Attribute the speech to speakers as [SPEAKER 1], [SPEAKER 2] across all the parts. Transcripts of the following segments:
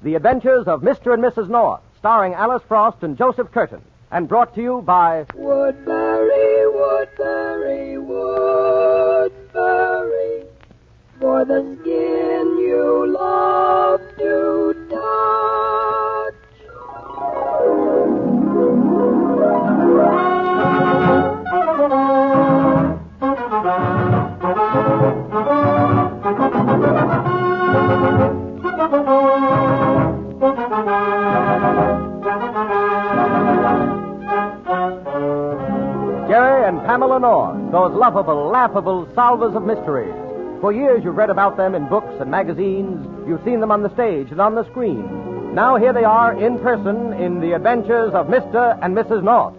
[SPEAKER 1] The Adventures of Mr. and Mrs. North, starring Alice Frost and Joseph Curtin, and brought to you by
[SPEAKER 2] Woodbury, Woodbury, Woodbury, for the skin you love to touch.
[SPEAKER 1] Jerry and Pamela North, those lovable, laughable solvers of mysteries. For years you've read about them in books and magazines. You've seen them on the stage and on the screen. Now here they are in person in The Adventures of Mr. and Mrs. North.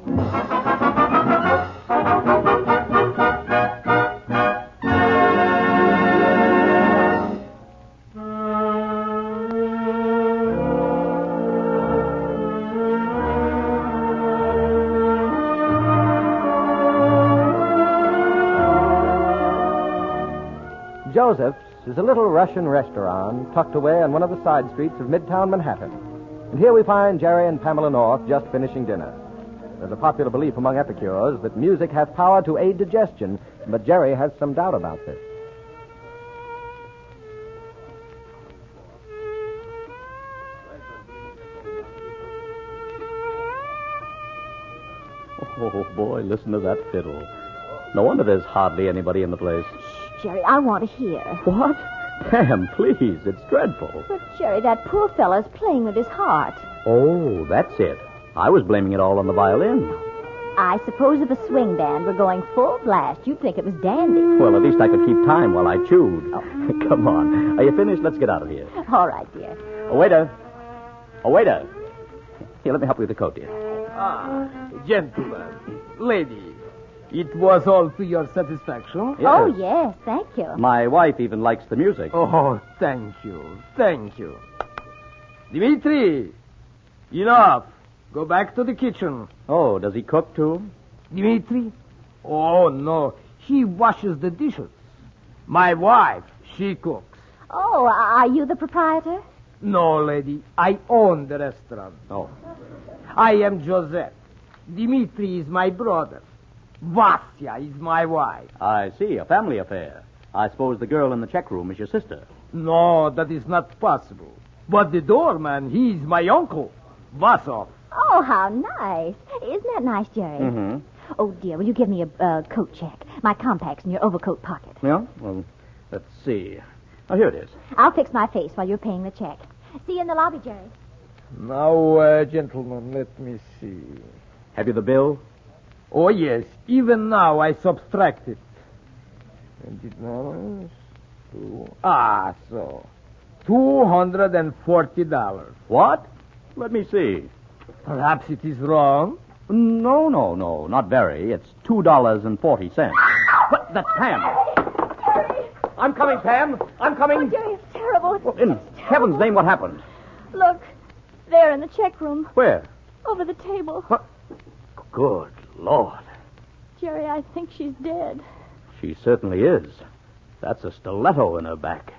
[SPEAKER 1] Joseph's is a little Russian restaurant tucked away on one of the side streets of Midtown Manhattan. And here we find Jerry and Pamela North just finishing dinner. There's a popular belief among epicures that music has power to aid digestion, but Jerry has some doubt about this.
[SPEAKER 3] Oh, boy, listen to that fiddle. No wonder there's hardly anybody in the place.
[SPEAKER 4] Jerry, I want to hear.
[SPEAKER 3] What? Pam, please, it's dreadful.
[SPEAKER 4] But, Jerry, that poor fellow's playing with his heart.
[SPEAKER 3] Oh, that's it. I was blaming it all on the violin.
[SPEAKER 4] I suppose if a swing band were going full blast, you'd think it was dandy.
[SPEAKER 3] Well, at least I could keep time while I chewed.
[SPEAKER 4] Oh.
[SPEAKER 3] Come on. Are you finished? Let's get out of here.
[SPEAKER 4] All right, dear.
[SPEAKER 3] A waiter. A waiter. Here, let me help you with the coat, dear.
[SPEAKER 5] Ah, gentlemen, ladies, it was all to your satisfaction?
[SPEAKER 3] Yes.
[SPEAKER 4] Oh, yes, thank you.
[SPEAKER 3] My wife even likes the music.
[SPEAKER 5] Oh, thank you. Dmitri, enough. Go back to the kitchen.
[SPEAKER 3] Oh, does he cook, too?
[SPEAKER 5] Dmitri? Oh, no. He washes the dishes. My wife, she cooks.
[SPEAKER 4] Oh, are you the proprietor?
[SPEAKER 5] No, lady. I own the restaurant.
[SPEAKER 3] Oh.
[SPEAKER 5] I am Joseph. Dmitri is my brother. Vasya is my wife.
[SPEAKER 3] I see, a family affair. I suppose the girl in the check room is your sister.
[SPEAKER 5] No, that is not possible. But the doorman, he is my uncle, Vasov.
[SPEAKER 4] Oh, how nice. Isn't that nice, Jerry?
[SPEAKER 3] Mm-hmm.
[SPEAKER 4] Oh, dear, will you give me a coat check? My compact's in your overcoat pocket.
[SPEAKER 3] Yeah? Well, let's see. Oh, here it is.
[SPEAKER 4] I'll fix my face while you're paying the check. See you in the lobby, Jerry.
[SPEAKER 5] Now, gentlemen, let me see.
[SPEAKER 3] Have you the bill?
[SPEAKER 5] Oh, yes. Even now I subtracted. $20. So. $240.
[SPEAKER 3] What? Let me see.
[SPEAKER 5] Perhaps it is wrong.
[SPEAKER 3] No, not very. It's $2.40. What? That's Pam.
[SPEAKER 1] I'm coming, Pam. I'm coming.
[SPEAKER 4] Oh, Jerry, it's terrible.
[SPEAKER 3] Well, in heaven's name, what happened?
[SPEAKER 4] Look, there in the check room,
[SPEAKER 3] Where?
[SPEAKER 4] over the table.
[SPEAKER 3] What? Good Lord.
[SPEAKER 4] Jerry, I think she's dead.
[SPEAKER 3] She certainly is. That's a stiletto in her back.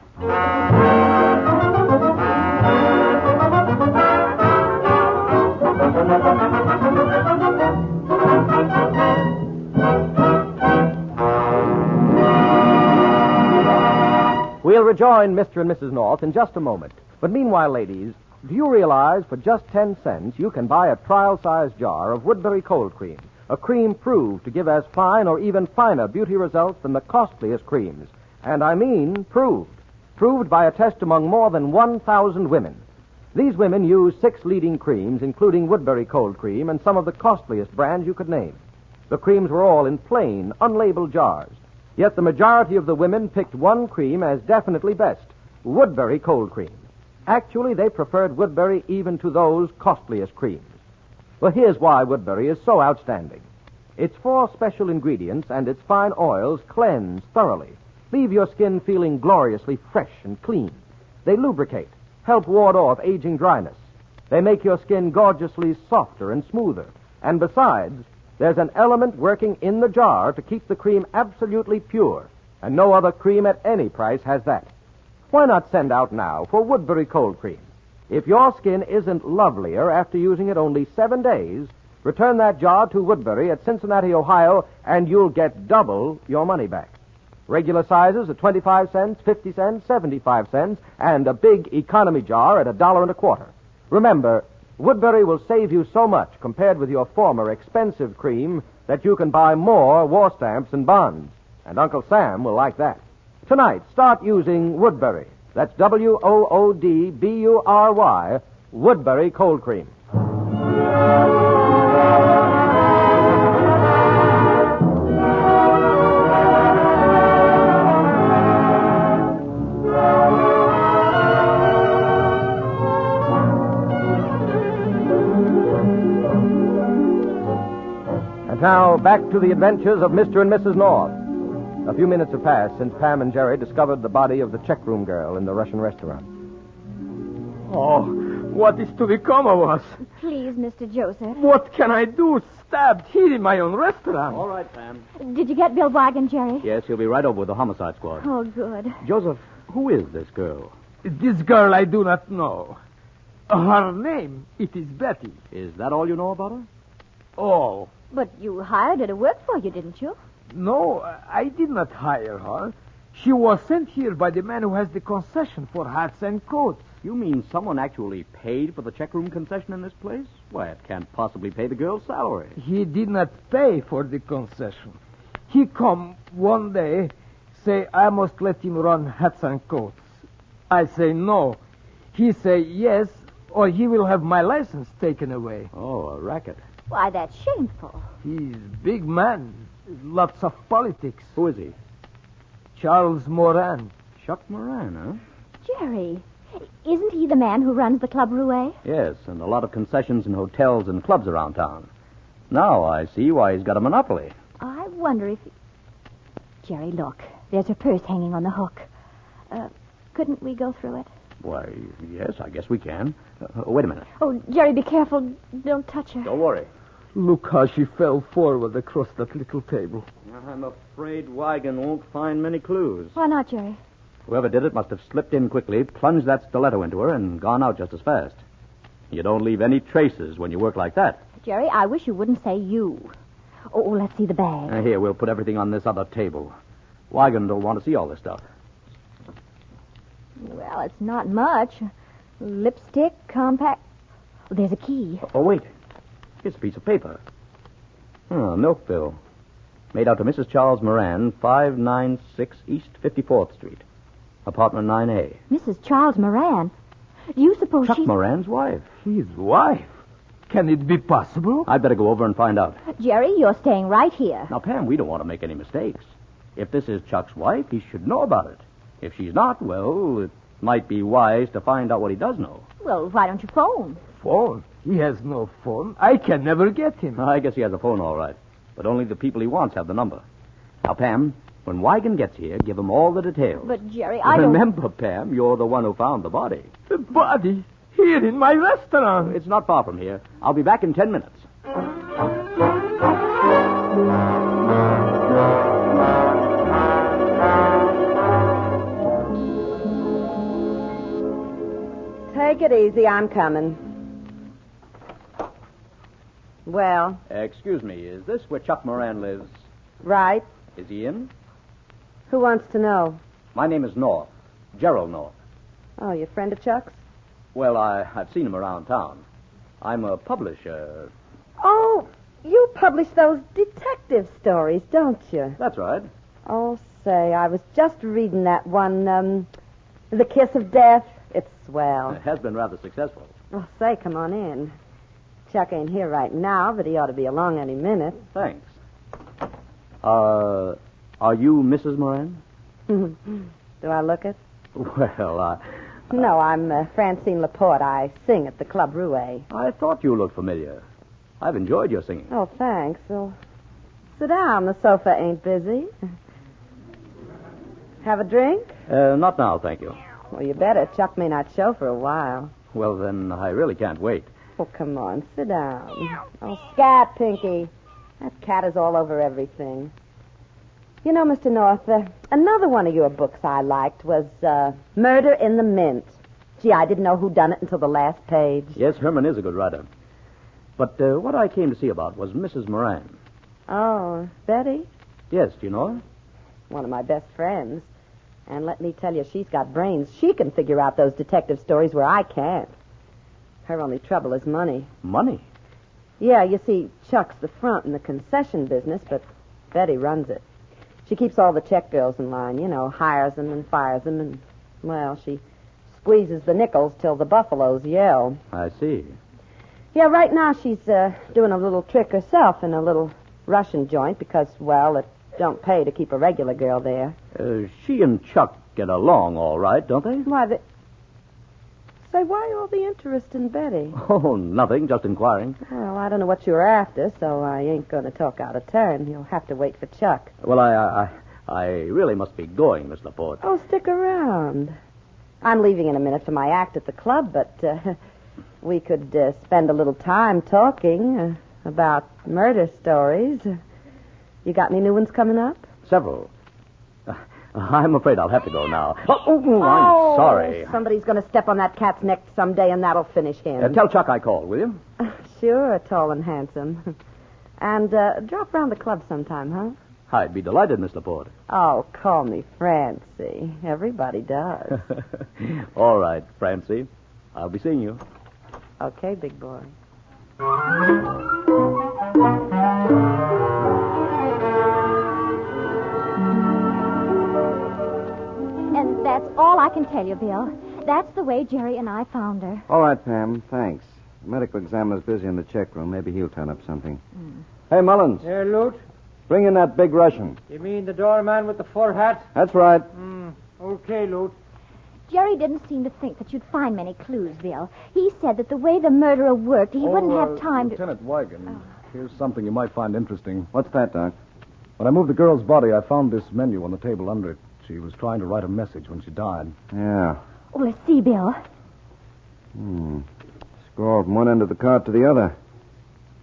[SPEAKER 1] We'll rejoin Mr. and Mrs. North in just a moment. But meanwhile, ladies, do you realize for just 10 cents you can buy a trial-sized jar of Woodbury cold cream, a cream proved to give as fine or even finer beauty results than the costliest creams? And I mean proved. Proved by a test among more than 1,000 women. These women use 6 leading creams, including Woodbury cold cream and some of the costliest brands you could name. The creams were all in plain, unlabeled jars. Yet the majority of the women picked one cream as definitely best, Woodbury cold cream. Actually, they preferred Woodbury even to those costliest creams. Well, here's why Woodbury is so outstanding. Its 4 special ingredients and its fine oils cleanse thoroughly, leave your skin feeling gloriously fresh and clean. They lubricate, help ward off aging dryness. They make your skin gorgeously softer and smoother. And besides, there's an element working in the jar to keep the cream absolutely pure, and no other cream at any price has that. Why not send out now for Woodbury cold cream? If your skin isn't lovelier after using it only 7 days, return that jar to Woodbury at Cincinnati, Ohio, and you'll get double your money back. Regular sizes at 25 cents, 50 cents, 75 cents, and a big economy jar at $1.25. Remember, Woodbury will save you so much compared with your former expensive cream that you can buy more war stamps and bonds. And Uncle Sam will like that. Tonight, start using Woodbury. That's Woodbury, Woodbury Cold Cream. And now, back to the adventures of Mr. and Mrs. North. A few minutes have passed since Pam and Jerry discovered the body of the checkroom girl in the Russian restaurant.
[SPEAKER 5] Oh, what is to become of us?
[SPEAKER 4] Please, Mr. Joseph.
[SPEAKER 5] What can I do? Stabbed here in my own restaurant.
[SPEAKER 3] All right, Pam.
[SPEAKER 4] Did you get Bill Wagon, Jerry?
[SPEAKER 3] Yes, he'll be right over with the homicide squad.
[SPEAKER 4] Oh, good.
[SPEAKER 3] Joseph, who is this girl?
[SPEAKER 5] This girl I do not know. Her name, it is Betty.
[SPEAKER 3] Is that all you know about her?
[SPEAKER 5] Oh,
[SPEAKER 4] But you hired her to work for you, didn't you?
[SPEAKER 5] no, I did not hire her. She was sent here by the man who has the concession for hats and coats.
[SPEAKER 3] You mean someone actually paid for the checkroom concession in this place? Why, it can't possibly pay the girl's salary.
[SPEAKER 5] He did not pay for the concession. He come one day, say I must let him run hats and coats. I say no. He say yes, or he will have my license taken away.
[SPEAKER 3] Oh, a racket.
[SPEAKER 4] Why, that's shameful.
[SPEAKER 5] He's big man, lots of politics.
[SPEAKER 3] Who is he?
[SPEAKER 5] Charles Moran.
[SPEAKER 3] Chuck Moran, huh?
[SPEAKER 4] Jerry, isn't he the man who runs the Club Rouet?
[SPEAKER 3] Yes, and a lot of concessions and hotels and clubs around town. Now I see why he's got a monopoly.
[SPEAKER 4] I wonder if... Jerry, look. There's her purse hanging on the hook. Couldn't we go through it?
[SPEAKER 3] Why, yes, I guess we can. Wait a minute.
[SPEAKER 4] Oh, Jerry, be careful. Don't touch her.
[SPEAKER 3] Don't worry.
[SPEAKER 5] Look how she fell forward across that little table.
[SPEAKER 3] I'm afraid Wigan won't find many clues.
[SPEAKER 4] Why not, Jerry?
[SPEAKER 3] Whoever did it must have slipped in quickly, plunged that stiletto into her, and gone out just as fast. You don't leave any traces when you work like that.
[SPEAKER 4] Jerry, I wish you wouldn't say you. Oh, let's see the bag.
[SPEAKER 3] Here, we'll put everything on this other table. Wigan don't want to see all this stuff.
[SPEAKER 4] Well, it's not much. Lipstick, compact. Oh, there's a key.
[SPEAKER 3] Oh, wait. Here's a piece of paper. A milk bill. Made out to Mrs. Charles Moran, 596 East 54th Street. Apartment 9A.
[SPEAKER 4] Mrs. Charles Moran. Do you suppose
[SPEAKER 3] Chuck
[SPEAKER 4] she's...
[SPEAKER 3] Moran's wife.
[SPEAKER 5] His wife? Can it be possible?
[SPEAKER 3] I'd better go over and find out.
[SPEAKER 4] Jerry, you're staying right here.
[SPEAKER 3] Now, Pam, we don't want to make any mistakes. If this is Chuck's wife, he should know about it. If she's not, well, it might be wise to find out what he does know.
[SPEAKER 4] Well, why don't you phone?
[SPEAKER 5] Phone? He has no phone. I can never get him.
[SPEAKER 3] I guess he has a phone, all right. But only the people he wants have the number. Now, Pam, when Wigan gets here, give him all the details.
[SPEAKER 4] But, Jerry, I don't...
[SPEAKER 3] Remember, Pam, you're the one who found the body.
[SPEAKER 5] The body? Here in my restaurant.
[SPEAKER 3] It's not far from here. I'll be back in 10 minutes.
[SPEAKER 6] Take it easy. I'm coming. Well,
[SPEAKER 3] Excuse me, is this where Chuck Moran lives?
[SPEAKER 6] right.
[SPEAKER 3] Is he in?
[SPEAKER 6] Who wants to know?
[SPEAKER 3] My name is North. Gerald North.
[SPEAKER 6] Oh, you friend of Chuck's?
[SPEAKER 3] Well, I've seen him around town. I'm a publisher.
[SPEAKER 6] Oh, you publish those detective stories, don't you?
[SPEAKER 3] That's right.
[SPEAKER 6] Oh, say, I was just reading that one, The Kiss of Death. It's swell.
[SPEAKER 3] It has been rather successful.
[SPEAKER 6] Well, say, come on in. Chuck ain't here right now, but he ought to be along any minute.
[SPEAKER 3] Thanks. Are you Mrs. Moran?
[SPEAKER 6] Do I look it?
[SPEAKER 3] Well,
[SPEAKER 6] No, I'm Francine Laporte. I sing at the Club Rouet.
[SPEAKER 3] I thought you looked familiar. I've enjoyed your singing.
[SPEAKER 6] Oh, thanks. Well, sit down. The sofa ain't busy. Have a drink?
[SPEAKER 3] Not now, thank you.
[SPEAKER 6] Well, you better. Chuck may not show for a while.
[SPEAKER 3] Well, then, I really can't wait.
[SPEAKER 6] Oh, come on. Sit down. Oh, scat, Pinky. That cat is all over everything. You know, Mr. North, another one of your books I liked was Murder in the Mint. Gee, I didn't know who done it until the last page.
[SPEAKER 3] Yes, Herman is a good writer. But what I came to see about was Mrs. Moran.
[SPEAKER 6] Oh, Betty?
[SPEAKER 3] Yes, do you know her?
[SPEAKER 6] One of my best friends. And let me tell you, she's got brains. She can figure out those detective stories where I can't. Her only trouble is money.
[SPEAKER 3] Money?
[SPEAKER 6] Yeah, you see, Chuck's the front in the concession business, but Betty runs it. She keeps all the check bills in line, hires them and fires them, and, well, she squeezes the nickels till the buffaloes yell.
[SPEAKER 3] I see.
[SPEAKER 6] Yeah, right now she's doing a little trick herself in a little Russian joint because, well, it don't pay to keep a regular girl there.
[SPEAKER 3] She and Chuck get along all right, don't they?
[SPEAKER 6] Why, Say, why all the interest in Betty?
[SPEAKER 3] Oh, nothing, just inquiring.
[SPEAKER 6] Well, I don't know what you were after, so I ain't going to talk out of turn. You'll have to wait for Chuck.
[SPEAKER 3] Well, I really must be going, Miss Laporte.
[SPEAKER 6] Oh, stick around. I'm leaving in a minute for my act at the club, but we could spend a little time talking about murder stories. You got any new ones coming up?
[SPEAKER 3] Several. I'm afraid I'll have to go now. I'm sorry.
[SPEAKER 6] Somebody's going to step on that cat's neck someday, and that'll finish him.
[SPEAKER 3] Tell Chuck I called, will you?
[SPEAKER 6] Sure, tall and handsome. And drop around the club sometime, huh?
[SPEAKER 3] I'd be delighted, Miss Laporte.
[SPEAKER 6] Oh, call me Francie. Everybody does.
[SPEAKER 3] All right, Francie. I'll be seeing you.
[SPEAKER 6] Okay, big boy.
[SPEAKER 4] And that's all I can tell you, Bill. That's the way Jerry and I found her.
[SPEAKER 7] All right, Pam. Thanks. The medical examiner's busy in the check room. Maybe he'll turn up something. Hey, Mullins.
[SPEAKER 5] Here, Lute.
[SPEAKER 7] Bring in that big Russian.
[SPEAKER 5] You mean the doorman with the fur hat?
[SPEAKER 7] That's right.
[SPEAKER 5] Okay, Lute.
[SPEAKER 4] Jerry didn't seem to think that you'd find many clues, Bill. He said that the way the murderer worked, he wouldn't have time to...
[SPEAKER 1] Lieutenant Wigan, here's something you might find interesting.
[SPEAKER 7] What's that, Doc?
[SPEAKER 1] When I moved the girl's body, I found this menu on the table under it. She was trying to write a message when she died.
[SPEAKER 7] Yeah.
[SPEAKER 4] Oh, let's see, Bill.
[SPEAKER 7] Scroll from one end of the card to the other.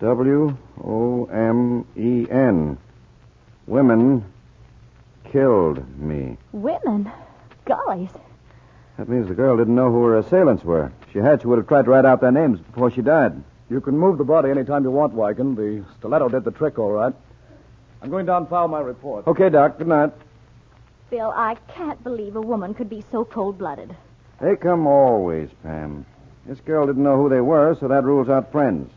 [SPEAKER 7] W-O-M-E-N. Women killed me.
[SPEAKER 4] Women? Gollies.
[SPEAKER 7] That means the girl didn't know who her assailants were. If she had, she would have tried to write out their names before she died.
[SPEAKER 1] You can move the body any time you want, Wigan. The stiletto did the trick, all right. I'm going down and file my report.
[SPEAKER 7] Okay, Doc. Good night.
[SPEAKER 4] Bill, I can't believe a woman could be so cold-blooded.
[SPEAKER 7] They come always, Pam. This girl didn't know who they were, so that rules out friends.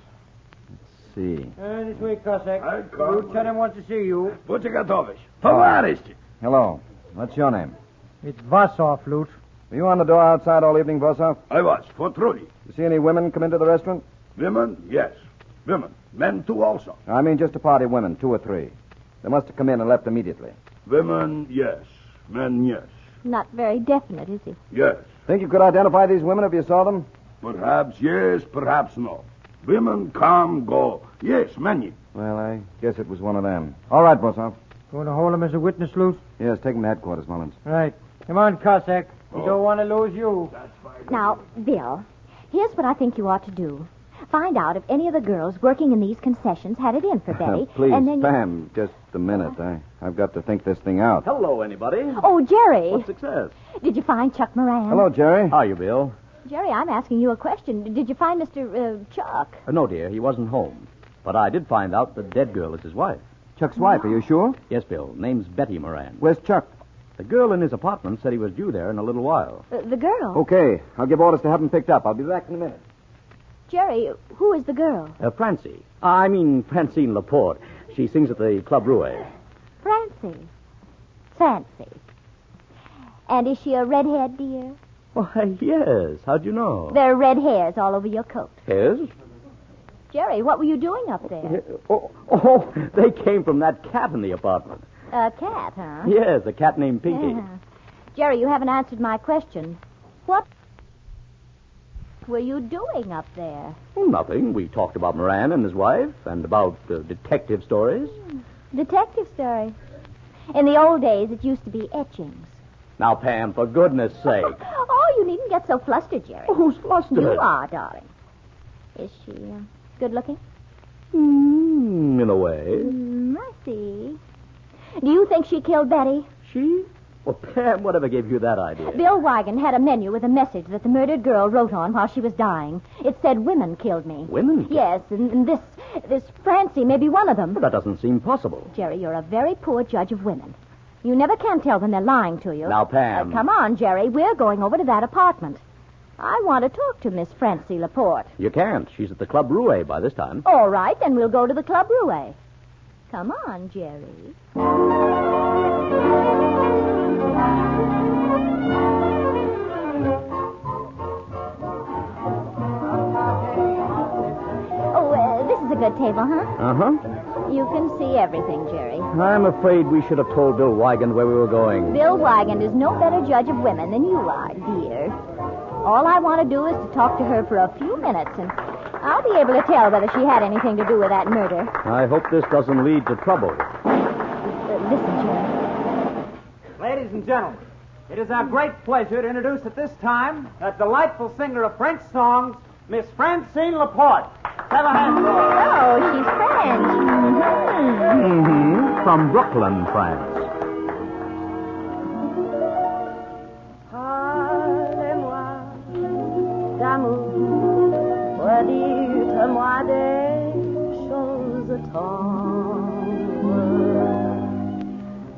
[SPEAKER 7] Let's see.
[SPEAKER 5] This way, Cossack. Lieutenant wants to see you.
[SPEAKER 8] Будьте готовы. Товарищи.
[SPEAKER 7] Hello. What's your name?
[SPEAKER 5] It's Vasov, Lute.
[SPEAKER 7] Were you on the door outside all evening, Vosov?
[SPEAKER 8] I was. For truly.
[SPEAKER 7] You see any women come into the restaurant?
[SPEAKER 8] Women, yes. Women. Men, too, also.
[SPEAKER 7] I mean just a party of women, 2 or 3. They must have come in and left immediately.
[SPEAKER 8] Women, yes. Men, yes.
[SPEAKER 4] Not very definite, is he?
[SPEAKER 8] Yes.
[SPEAKER 7] Think you could identify these women if you saw them?
[SPEAKER 8] Perhaps yes, perhaps no. Women come, go. Yes, many.
[SPEAKER 7] Well, I guess it was one of them. All right, Vosov.
[SPEAKER 5] Going to hold him as a witness, Lute?
[SPEAKER 7] Yes, take him to headquarters, Mullins.
[SPEAKER 5] Right. Come on, Cossack. We don't want to lose you.
[SPEAKER 4] Now, Bill, here's what I think you ought to do. Find out if any of the girls working in these concessions had it in for Betty.
[SPEAKER 7] Please,
[SPEAKER 4] and then
[SPEAKER 7] Pam, just a minute. I've got to think this thing out.
[SPEAKER 3] Hello, anybody.
[SPEAKER 4] Oh, Jerry.
[SPEAKER 3] What success?
[SPEAKER 4] Did you find Chuck Moran?
[SPEAKER 7] Hello, Jerry.
[SPEAKER 3] How are you, Bill?
[SPEAKER 4] Jerry, I'm asking you a question. Did you find Mr. Chuck?
[SPEAKER 3] No, dear, he wasn't home. But I did find out the dead girl is his wife.
[SPEAKER 7] Chuck's wife, are you sure?
[SPEAKER 3] Yes, Bill. Name's Betty Moran.
[SPEAKER 7] Where's Chuck?
[SPEAKER 3] The girl in his apartment said he was due there in a little while.
[SPEAKER 4] The girl?
[SPEAKER 7] Okay, I'll give orders to have him picked up. I'll be back in a minute.
[SPEAKER 4] Jerry, who is the girl?
[SPEAKER 3] Francie. I mean Francine Laporte. She sings at the Club Rouet.
[SPEAKER 4] Francie. Fancy. And is she a redhead, dear?
[SPEAKER 3] Why, yes. How'd you know?
[SPEAKER 4] There are red hairs all over your coat.
[SPEAKER 3] Hairs?
[SPEAKER 4] Jerry, what were you doing up there?
[SPEAKER 3] Oh, they came from that cat in the apartment.
[SPEAKER 4] A cat, huh?
[SPEAKER 3] Yes, a cat named Pinky.
[SPEAKER 4] Yeah. Jerry, you haven't answered my question. What were you doing up there?
[SPEAKER 3] Oh, nothing. We talked about Moran and his wife and about detective stories.
[SPEAKER 4] Detective story. In the old days, it used to be etchings.
[SPEAKER 3] Now, Pam, for goodness sake.
[SPEAKER 4] Oh, you needn't get so flustered, Jerry.
[SPEAKER 3] Who's flustered?
[SPEAKER 4] You are, darling. Is she good looking?
[SPEAKER 3] In a way.
[SPEAKER 4] I see. Do you think she killed Betty?
[SPEAKER 3] She? Well, Pam, whatever gave you that idea?
[SPEAKER 4] Bill Wygant had a menu with a message that the murdered girl wrote on while she was dying. It said, "Women killed me."
[SPEAKER 3] Women?
[SPEAKER 4] Yes, and this Francie may be one of them.
[SPEAKER 3] Well, that doesn't seem possible.
[SPEAKER 4] Jerry, you're a very poor judge of women. You never can tell when they're lying to you.
[SPEAKER 3] Now, Pam.
[SPEAKER 4] Come on, Jerry. We're going over to that apartment. I want to talk to Miss Francie Laporte.
[SPEAKER 3] You can't. She's at the Club Rouet by this time.
[SPEAKER 4] All right, then we'll go to the Club Rouet. Come on, Jerry. This is a good table, huh?
[SPEAKER 3] Uh-huh.
[SPEAKER 4] You can see everything, Jerry.
[SPEAKER 3] I'm afraid we should have told Bill Wygant where we were going.
[SPEAKER 4] Bill Wygant is no better judge of women than you are, dear. All I want to do is to talk to her for a few minutes, and I'll be able to tell whether she had anything to do with that murder.
[SPEAKER 3] I hope this doesn't lead to trouble.
[SPEAKER 4] Listen, Jerry.
[SPEAKER 9] Ladies and gentlemen, it is our great pleasure to introduce at this time a delightful singer of French songs, Miss Francine Laporte. Have a hand for her.
[SPEAKER 4] Oh, she's French.
[SPEAKER 3] From Brooklyn, France.
[SPEAKER 2] Parlez-moi d'amour, redites-moi des choses tendres.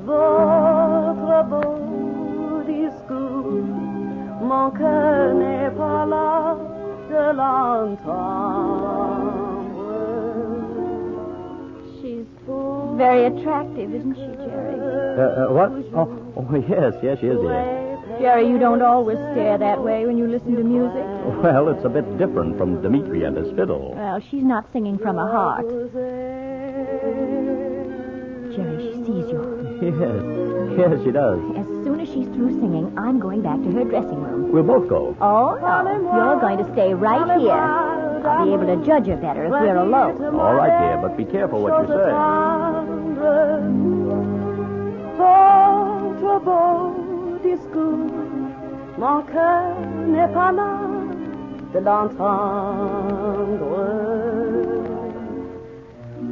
[SPEAKER 2] Votre beau discours, mon cœur n'est pas là de l'entendre.
[SPEAKER 4] She's very attractive, isn't she, Jerry?
[SPEAKER 3] What? Oh, yes, she is, dear.
[SPEAKER 4] Jerry, you don't always stare that way when you listen to music.
[SPEAKER 3] Well, it's a bit different from Dimitri and his fiddle.
[SPEAKER 4] Well, she's not singing from her heart. Jerry, she sees you.
[SPEAKER 3] Yes, she does.
[SPEAKER 4] As soon as she's through singing, I'm going back to her dressing room.
[SPEAKER 3] We'll both go.
[SPEAKER 4] Oh, no. You're going to stay right here. I'll be able to judge her better if we're alone.
[SPEAKER 3] All right, dear, but be careful what you say.
[SPEAKER 2] Votre beau discours, mon cœur n'est pas là de l'entendre.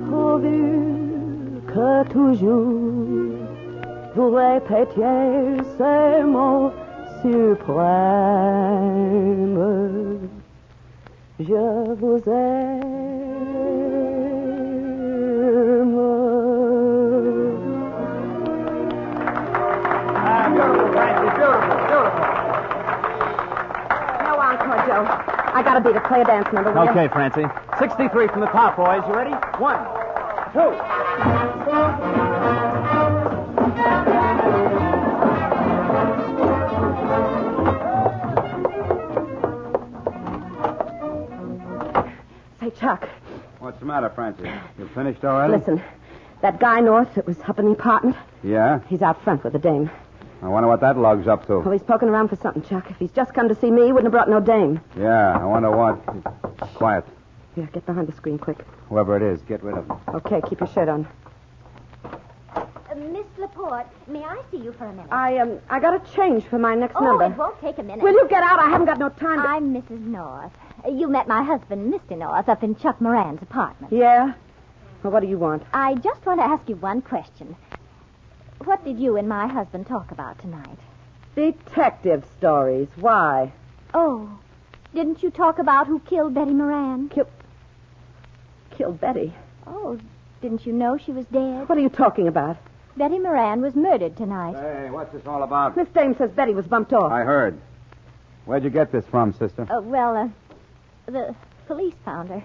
[SPEAKER 2] Pourvu que toujours vous répétiez ces mots suprêmes. Je vous
[SPEAKER 9] Beautiful, Francie, beautiful.
[SPEAKER 6] No encore, Joe. I got to beat a play a dance number. will you?
[SPEAKER 9] Okay, Francie. 63 from the top, boys. You ready? 1, 2.
[SPEAKER 6] Say, Chuck,
[SPEAKER 7] What's the matter, Francie? You finished already?
[SPEAKER 6] listen. That guy north that was up in the apartment,
[SPEAKER 7] Yeah?
[SPEAKER 6] he's out front with the dame.
[SPEAKER 7] I wonder what that lug's up to.
[SPEAKER 6] Well, he's poking around for something, Chuck. If he's just come to see me, he wouldn't have brought no dame.
[SPEAKER 7] Yeah, I wonder what. Quiet.
[SPEAKER 6] Here, get behind the screen quick.
[SPEAKER 7] Whoever it is, get rid of him.
[SPEAKER 6] Okay, keep your shirt on.
[SPEAKER 4] Miss Laporte, may I see you for a minute?
[SPEAKER 6] I got a change for my next
[SPEAKER 4] Oh,
[SPEAKER 6] number.
[SPEAKER 4] it won't take a minute.
[SPEAKER 6] Will you get out? I haven't got no time to...
[SPEAKER 4] I'm Mrs. North. You met my husband, Mr. North, up in Chuck Moran's apartment.
[SPEAKER 6] Yeah? Well, what do you want?
[SPEAKER 4] I just want to ask you one question. What did you and my husband talk about tonight?
[SPEAKER 6] Detective stories. Why?
[SPEAKER 4] Oh, didn't you talk about who killed Betty Moran?
[SPEAKER 6] Killed Betty.
[SPEAKER 4] Oh, didn't you know she was dead?
[SPEAKER 6] What are you talking about?
[SPEAKER 4] Betty Moran was murdered tonight.
[SPEAKER 7] Hey, what's this all about?
[SPEAKER 6] Miss Dame says Betty was bumped off.
[SPEAKER 7] I heard. Where'd you get this from, sister?
[SPEAKER 4] The police found her.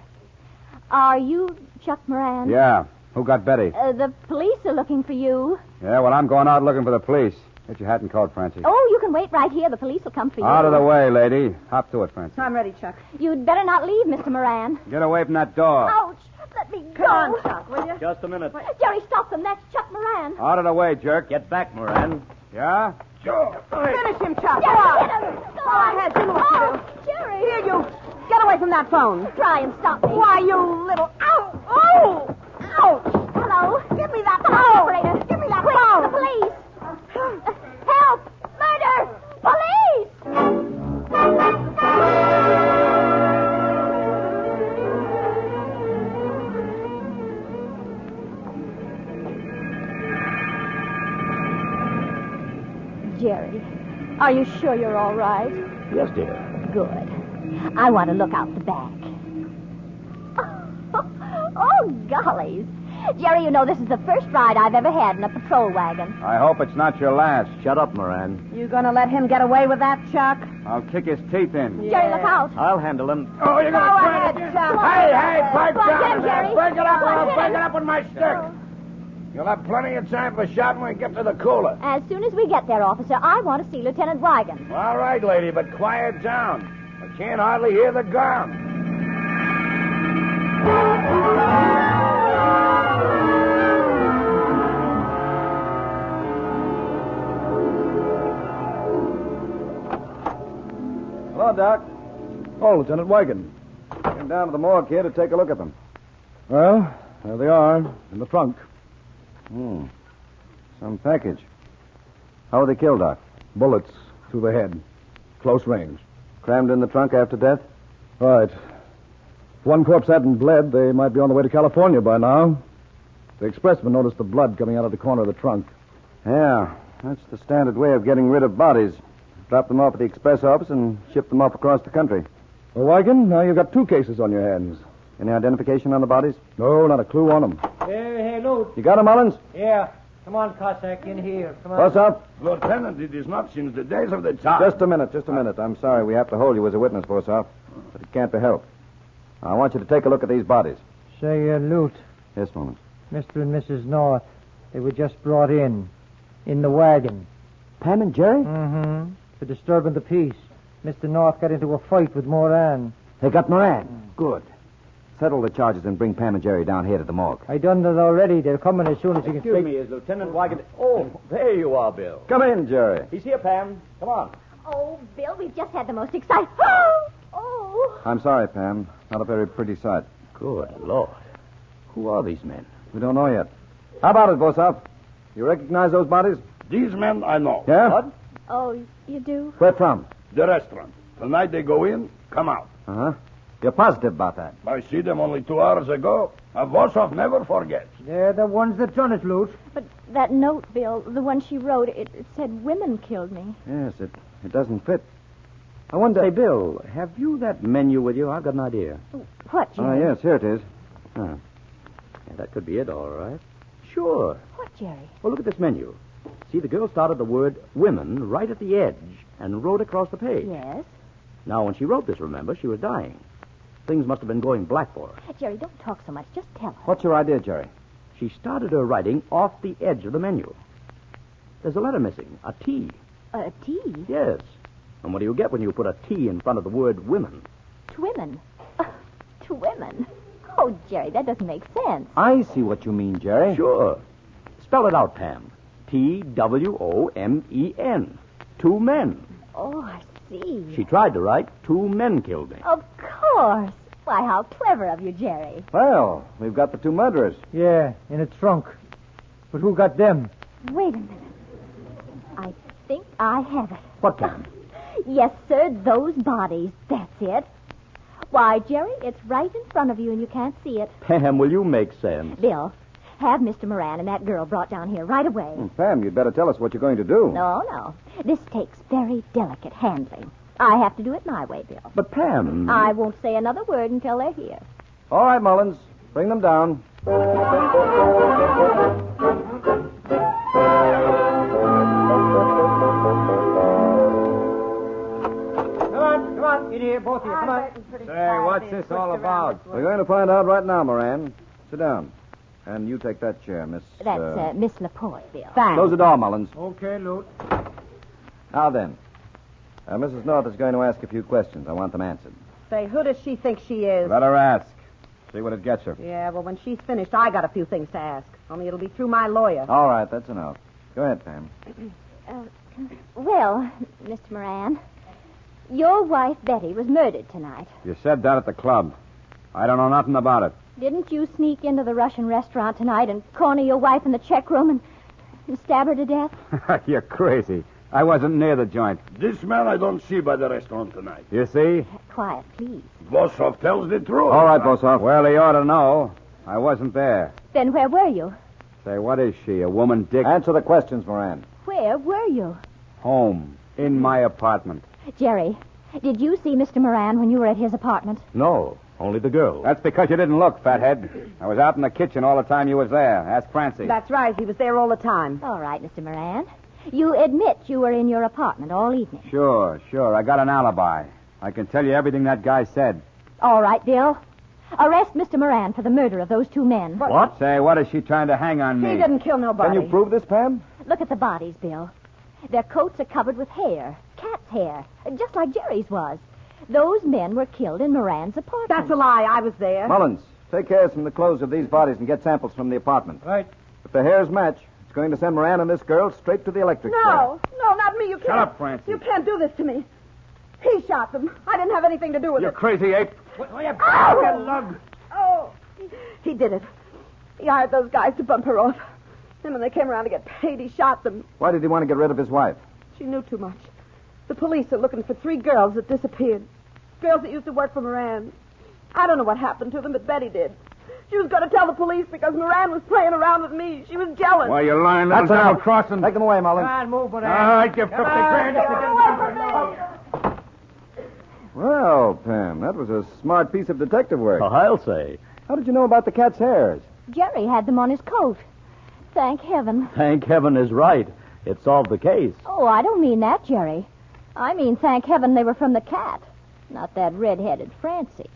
[SPEAKER 4] Are you Chuck Moran?
[SPEAKER 7] Yeah. Who got Betty?
[SPEAKER 4] The police are looking for you.
[SPEAKER 7] Yeah, well, I'm going out looking for the police. Get your hat and coat, Francie.
[SPEAKER 4] Oh, you can wait right here. The police will come for you.
[SPEAKER 7] Out of the way, lady. Hop to it, Francie.
[SPEAKER 6] I'm ready, Chuck.
[SPEAKER 4] You'd better not leave, Mr. Moran.
[SPEAKER 7] Get away from that door.
[SPEAKER 4] Ouch! Let me go.
[SPEAKER 6] Come on, Chuck, will you?
[SPEAKER 3] Just a minute.
[SPEAKER 4] Jerry, stop them. That's Chuck Moran.
[SPEAKER 7] Out of the way, jerk.
[SPEAKER 3] Get back, Moran.
[SPEAKER 7] Yeah?
[SPEAKER 6] Finish him, Chuck.
[SPEAKER 4] Jerry,
[SPEAKER 6] Go on.
[SPEAKER 4] get him. Go on.
[SPEAKER 6] ahead. Tell me what to
[SPEAKER 4] Oh, Jerry.
[SPEAKER 6] Here, you. Get away from that phone.
[SPEAKER 4] Try and stop me.
[SPEAKER 6] Why, you little... Ow! Oh! Ouch!
[SPEAKER 4] Hello?
[SPEAKER 6] Give me that
[SPEAKER 4] Phone
[SPEAKER 6] phone!
[SPEAKER 4] operator.
[SPEAKER 6] Give me that
[SPEAKER 4] Quick,
[SPEAKER 6] phone!
[SPEAKER 4] the police. Help! Murder! Police! Are you sure you're all right?
[SPEAKER 3] Yes, dear.
[SPEAKER 4] Good. I want to look out the back. Oh, gollies. Jerry, you know this is the first ride I've ever had in a patrol wagon.
[SPEAKER 7] I hope it's not your last.
[SPEAKER 3] Shut up, Moran.
[SPEAKER 6] You gonna let him get away with that, Chuck?
[SPEAKER 7] I'll kick his teeth in.
[SPEAKER 4] Jerry, look out.
[SPEAKER 3] I'll handle him.
[SPEAKER 8] Oh, you're
[SPEAKER 6] Go
[SPEAKER 8] going to try
[SPEAKER 6] ahead,
[SPEAKER 8] it again?
[SPEAKER 6] Chuck.
[SPEAKER 8] Hey, pipe
[SPEAKER 4] Go on,
[SPEAKER 8] down.
[SPEAKER 4] get him, Jerry.
[SPEAKER 8] Break it up,
[SPEAKER 4] Go on,
[SPEAKER 8] or I'll
[SPEAKER 4] hit
[SPEAKER 8] break
[SPEAKER 4] him.
[SPEAKER 8] it up with my stick. You'll have plenty of time for shouting when we get to the cooler.
[SPEAKER 4] As soon as we get there, officer, I want to see Lieutenant Wigan.
[SPEAKER 8] All right, lady, but quiet down. I can't hardly hear the gun.
[SPEAKER 7] Hello, Doc.
[SPEAKER 10] Oh, Lieutenant Wigan.
[SPEAKER 7] Came down to the morgue here to take a look at them.
[SPEAKER 10] Well, there they are, in the trunk.
[SPEAKER 7] Some package. How were they killed, Doc?
[SPEAKER 10] Bullets through the head. Close range.
[SPEAKER 7] Crammed in the trunk after death?
[SPEAKER 10] Right. If one corpse hadn't bled, they might be on the way to California by now. The expressman noticed the blood coming out of the corner of the trunk.
[SPEAKER 7] Yeah, that's the standard way of getting rid of bodies. Drop them off at the express office and ship them off across the country.
[SPEAKER 10] Well, Wigan, now you've got 2 cases on your hands.
[SPEAKER 7] Any identification on the bodies?
[SPEAKER 10] No, not a clue on them.
[SPEAKER 9] Hey, Lute.
[SPEAKER 7] You got them, Mullins?
[SPEAKER 9] Yeah. Come on, Cossack, in here. Come on.
[SPEAKER 7] What's up?
[SPEAKER 8] Lieutenant, it is not since the days of the Tsar.
[SPEAKER 7] Just a minute. I'm sorry we have to hold you as a witness, Bosov, but it can't be helped. I want you to take a look at these bodies.
[SPEAKER 11] Say, Lute,
[SPEAKER 7] Yes, Mullins.
[SPEAKER 11] Mr. and Mrs. North, they were just brought in the wagon.
[SPEAKER 7] Pam and Jerry?
[SPEAKER 11] Mm-hmm. For disturbing the peace. Mr. North got into a fight with Moran.
[SPEAKER 7] They got Moran. Good. Settle the charges and bring Pam and Jerry down here to the morgue.
[SPEAKER 11] I done that already. They're coming as soon as you can
[SPEAKER 3] Excuse me, is Lieutenant Wigan... Oh, there you are, Bill.
[SPEAKER 7] Come in, Jerry.
[SPEAKER 3] He's here, Pam. Come on.
[SPEAKER 4] Oh, Bill, we've just had the most exciting... Oh!
[SPEAKER 7] I'm sorry, Pam. Not a very pretty sight.
[SPEAKER 3] Good Lord. Who are these men?
[SPEAKER 7] We don't know yet. How about it, Bosov? You recognize those bodies?
[SPEAKER 8] These men I know.
[SPEAKER 7] Yeah?
[SPEAKER 3] What?
[SPEAKER 4] Oh, you do?
[SPEAKER 7] Where from?
[SPEAKER 8] The restaurant. Tonight they go in, come out.
[SPEAKER 7] Uh-huh. You're positive about that?
[SPEAKER 8] I see them only 2 hours ago. A Vosov never forgets.
[SPEAKER 11] They're the ones that done it, Lute.
[SPEAKER 4] But that note, Bill, the one she wrote, it said women killed me.
[SPEAKER 7] Yes, it doesn't fit. I wonder...
[SPEAKER 3] Say, Bill, have you that menu with you? I've got an idea.
[SPEAKER 4] What, Jerry?
[SPEAKER 7] Yes, here it is.
[SPEAKER 3] Huh. Yeah, that could be it, all right. Sure.
[SPEAKER 4] What, Jerry?
[SPEAKER 3] Well, look at this menu. See, the girl started the word women right at the edge and wrote across the page.
[SPEAKER 4] Yes?
[SPEAKER 3] Now, when she wrote this, remember, she was dying. Things must have been going black for her.
[SPEAKER 4] Jerry, don't talk so much. Just tell her.
[SPEAKER 7] What's your idea, Jerry?
[SPEAKER 3] She started her writing off the edge of the menu. There's a letter missing, a T.
[SPEAKER 4] A T?
[SPEAKER 3] Yes. And what do you get when you put a T in front of the word women?
[SPEAKER 4] To women. To women. Oh, Jerry, that doesn't make sense.
[SPEAKER 7] I see what you mean, Jerry.
[SPEAKER 3] Sure. Spell it out, Pam. T-W-O-M-E-N. 2 men.
[SPEAKER 4] Oh, I see.
[SPEAKER 3] She tried to write 2 men killed me.
[SPEAKER 4] Of course. Why, how clever of you, Jerry.
[SPEAKER 7] Well, we've got the 2 murderers.
[SPEAKER 11] Yeah, in a trunk. But who got them?
[SPEAKER 4] Wait a minute. I think I have it.
[SPEAKER 3] What, Pam?
[SPEAKER 4] Yes, sir, those bodies. That's it. Why, Jerry, it's right in front of you and you can't see it.
[SPEAKER 3] Pam, will you make sense?
[SPEAKER 4] Bill, have Mr. Moran and that girl brought down here right away.
[SPEAKER 7] Pam, you'd better tell us what you're going to do.
[SPEAKER 4] No. This takes very delicate handling. I have to do it my way, Bill.
[SPEAKER 3] But, Pam...
[SPEAKER 4] I won't say another word until they're here.
[SPEAKER 7] All right, Mullins. Bring them down.
[SPEAKER 9] Come on. In here, both of you. Come on.
[SPEAKER 1] Say, what's this all about?
[SPEAKER 7] We're going to find out right now, Moran. Sit down. And you take that chair, Miss...
[SPEAKER 4] That's Miss Laporte, Bill.
[SPEAKER 6] Thanks.
[SPEAKER 7] Close the door, Mullins.
[SPEAKER 9] Okay, Lute.
[SPEAKER 7] Now then. Mrs. North is going to ask a few questions. I want them answered.
[SPEAKER 6] Say, who does she think she is?
[SPEAKER 7] Let her ask. See what it gets her.
[SPEAKER 6] Yeah, well, when she's finished, I got a few things to ask. Only it'll be through my lawyer.
[SPEAKER 7] All right, that's enough. Go ahead, Pam.
[SPEAKER 4] Well, Mr. Moran, your wife, Betty, was murdered tonight.
[SPEAKER 1] You said that at the club. I don't know nothing about it.
[SPEAKER 4] Didn't you sneak into the Russian restaurant tonight and corner your wife in the check room and stab her to death?
[SPEAKER 1] You're crazy. I wasn't near the joint.
[SPEAKER 8] This man I don't see by the restaurant tonight.
[SPEAKER 1] You see?
[SPEAKER 4] Quiet, please.
[SPEAKER 8] Vosov tells the truth.
[SPEAKER 7] All right, Bosov.
[SPEAKER 1] Well, he ought to know. I wasn't there.
[SPEAKER 4] Then where were you?
[SPEAKER 1] Say, what is she, a woman, Dick?
[SPEAKER 7] Answer the questions, Moran.
[SPEAKER 4] Where were you?
[SPEAKER 1] Home.
[SPEAKER 12] In my apartment.
[SPEAKER 4] Jerry, did you see Mr. Moran when you were at his apartment?
[SPEAKER 3] No, only the girl.
[SPEAKER 12] That's because you didn't look, fathead. I was out in the kitchen all the time you was there. Ask Francie.
[SPEAKER 6] That's right. He was there all the time.
[SPEAKER 4] All right, Mr. Moran. You admit you were in your apartment all evening.
[SPEAKER 12] Sure. I got an alibi. I can tell you everything that guy said.
[SPEAKER 4] All right, Bill. Arrest Mr. Moran for the murder of those two men.
[SPEAKER 12] What? Say, what is she trying to hang on me?
[SPEAKER 6] He didn't kill nobody.
[SPEAKER 7] Can you prove this, Pam?
[SPEAKER 4] Look at the bodies, Bill. Their coats are covered with hair, cat's hair, just like Jerry's was. Those men were killed in Moran's apartment.
[SPEAKER 6] That's a lie. I was there.
[SPEAKER 7] Mullins, take hairs from the clothes of these bodies and get samples from the apartment.
[SPEAKER 11] Right.
[SPEAKER 7] If the hairs match, it's going to send Moran and this girl straight to the electric chair.
[SPEAKER 6] No, not me. You can't.
[SPEAKER 12] Shut up, Francie.
[SPEAKER 6] You can't do this to me. He shot them. I didn't have anything to do with
[SPEAKER 12] You
[SPEAKER 6] it.
[SPEAKER 12] crazy ape.
[SPEAKER 6] Ow! Oh, he did it. He hired those guys to bump her off. Then when they came around to get paid, he shot them.
[SPEAKER 7] Why did he want to get rid of his wife?
[SPEAKER 6] She knew too much. The police are looking for 3 girls that disappeared. Girls that used to work for Moran. I don't know what happened to them, but Betty did. She was going to tell the police because Moran was playing around with me. She was jealous.
[SPEAKER 12] Why, you lying
[SPEAKER 7] That's
[SPEAKER 12] little
[SPEAKER 7] enough.
[SPEAKER 12] double-crossing.
[SPEAKER 7] Take them away, Mullins.
[SPEAKER 11] Come on, move, Moran.
[SPEAKER 12] All right, give 50 grand.
[SPEAKER 7] Well, Pam, that was a smart piece of detective work.
[SPEAKER 3] I'll say.
[SPEAKER 7] How did you know about the cat's hairs?
[SPEAKER 4] Jerry had them on his coat. Thank heaven.
[SPEAKER 3] Thank heaven is right. It solved the case.
[SPEAKER 4] Oh, I don't mean that, Jerry. I mean, thank heaven they were from the cat, not that red-headed Francie.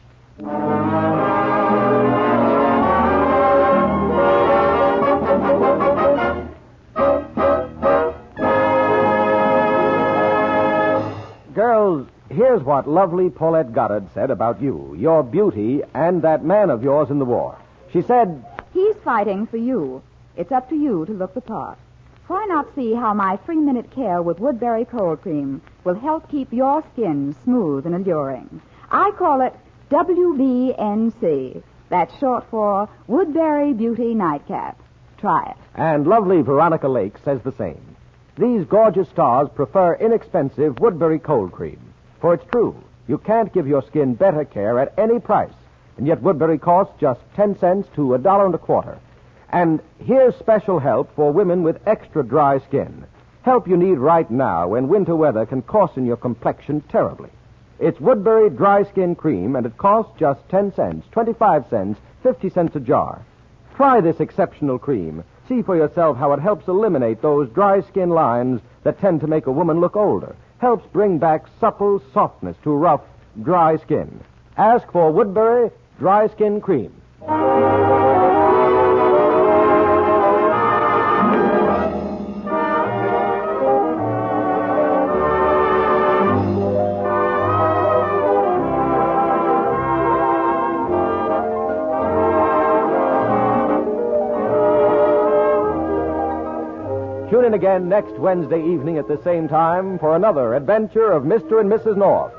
[SPEAKER 1] Girls, here's what lovely Paulette Goddard said about you, your beauty, and that man of yours in the war. She said,
[SPEAKER 13] He's fighting for you. It's up to you to look the part. Why not see how my 3-minute care with Woodbury Cold Cream will help keep your skin smooth and alluring? I call it WBNC. That's short for Woodbury Beauty Nightcap. Try it.
[SPEAKER 1] and lovely Veronica Lake says the same. These gorgeous stars prefer inexpensive Woodbury Cold Cream. For it's true, you can't give your skin better care at any price. And yet Woodbury costs just 10 cents to $1.25. And here's special help for women with extra dry skin. Help you need right now when winter weather can coarsen your complexion terribly. It's Woodbury Dry Skin Cream, and it costs just 10 cents, 25 cents, 50 cents a jar. Try this exceptional cream. See for yourself how it helps eliminate those dry skin lines that tend to make a woman look older. Helps bring back supple softness to rough, dry skin. Ask for Woodbury Dry Skin Cream. Tune in again next Wednesday evening at the same time for another adventure of Mr. and Mrs. North.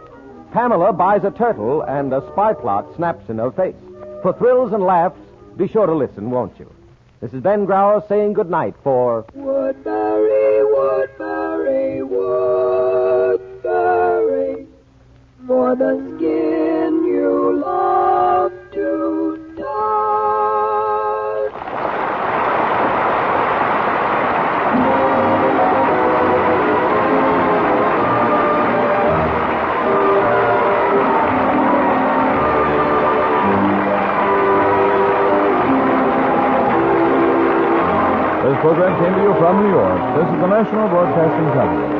[SPEAKER 1] Pamela buys a turtle and a spy plot snaps in her face. For thrills and laughs, be sure to listen, won't you? This is Ben Grauer saying good night for
[SPEAKER 2] Woodbury, Woodbury, Woodbury, for the skin you love to touch.
[SPEAKER 10] This program came to you from New York. This is the National Broadcasting Company.